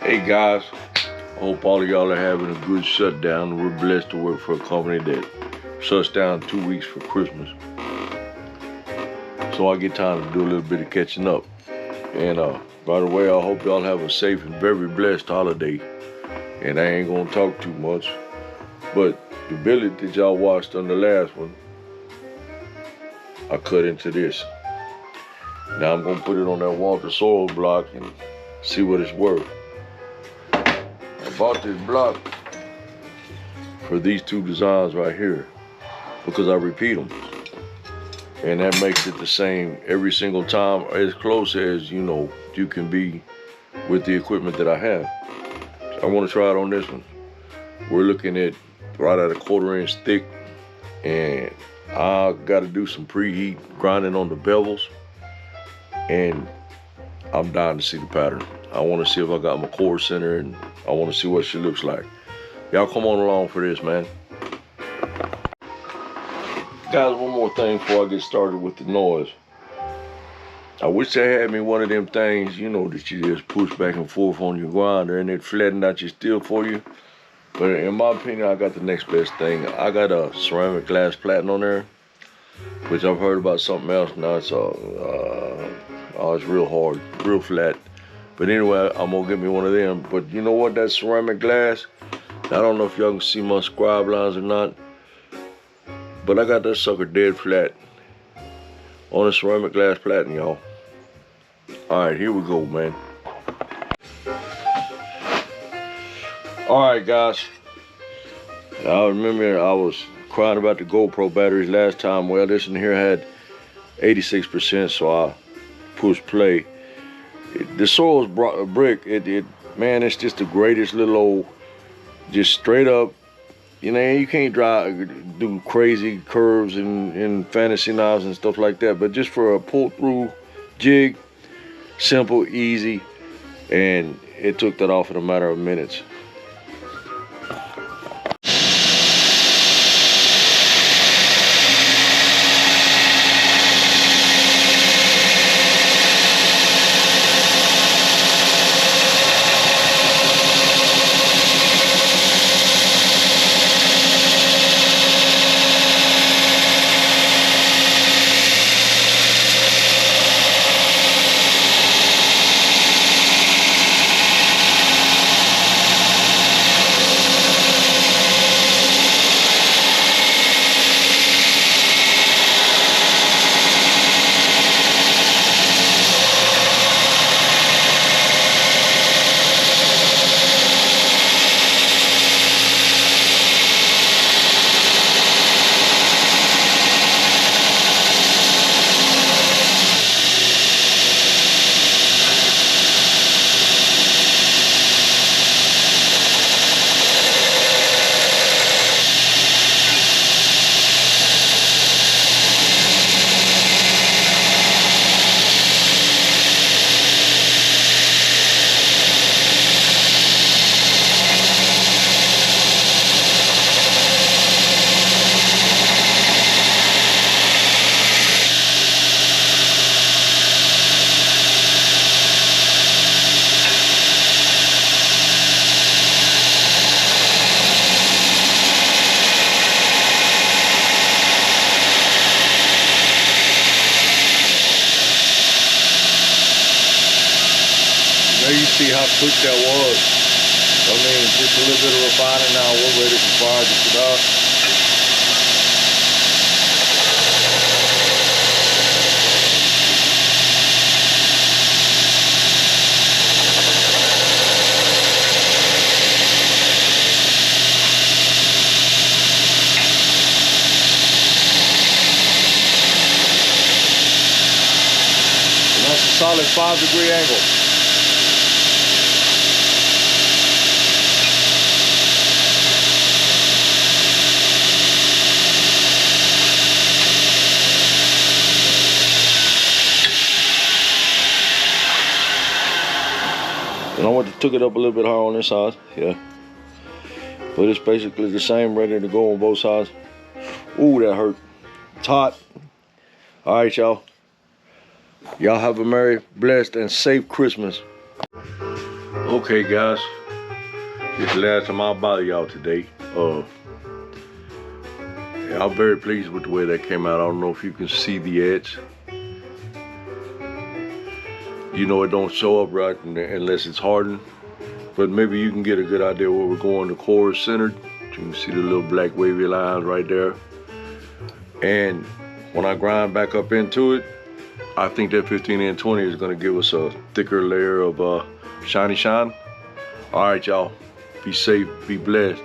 Hey guys, I hope all of y'all are having a good shutdown. We're blessed to work for a company that shuts down 2 weeks for Christmas. So I get time to do a little bit of catching up. And by the way, I hope y'all have a safe and very blessed holiday. And I ain't gonna talk too much, but the billet that y'all watched on the last one, I cut into this. Now I'm gonna put it on that Walter soil block and see what it's worth. I bought this block for these two designs right here because I repeat them. And that makes it the same every single time, as close as you can be with the equipment that I have. So I want to try it on this one. We're looking at right at a 1/4 inch thick, and I got to do some preheat grinding on the bevels, and I'm dying to see the pattern. I want to see if I got my core center, and I want to see what she looks like. Y'all come on along for this, man. Guys, one more thing before I get started with the noise. I wish they had me one of them things, that you just push back and forth on your grinder and it flatten out your steel for you. But in my opinion, I got the next best thing. I got a ceramic glass platen on there, which I've heard about something else. Now it's it's real hard, real flat. But anyway, I'm gonna get me one of them. But you know what, that ceramic glass, I don't know if y'all can see my scribe lines or not, but I got that sucker dead flat on a ceramic glass platen, y'all. All right, here we go, man. All right, guys. I remember I was crying about the GoPro batteries last time. Well, this one here had 86%, so I pushed play. The soil's brick. Man, it's just the greatest little old, just straight up. You can't do crazy curves and fantasy knives and stuff like that, but just for a pull-through jig, simple, easy, and it took that off in a matter of minutes. There you see how quick that was. I mean, just a little bit of refining now. We're ready for fire just about. And that's a solid 5-degree angle. And I took it up a little bit higher on this side, yeah. But it's basically the same, ready to go on both sides. Ooh, that hurt. It's hot. All right, y'all. Y'all have a merry, blessed, and safe Christmas. Okay, guys, this is the last time I'll bother y'all today. Yeah, I'm very pleased with the way that came out. I don't know if you can see the edge. You know, it don't show up right unless it's hardened, but maybe you can get a good idea where we're going. The core is centered. You can see the little black wavy lines right there. And when I grind back up into it, I think that 15N20 is going to give us a thicker layer of shiny shine. All right, y'all. Be safe. Be blessed.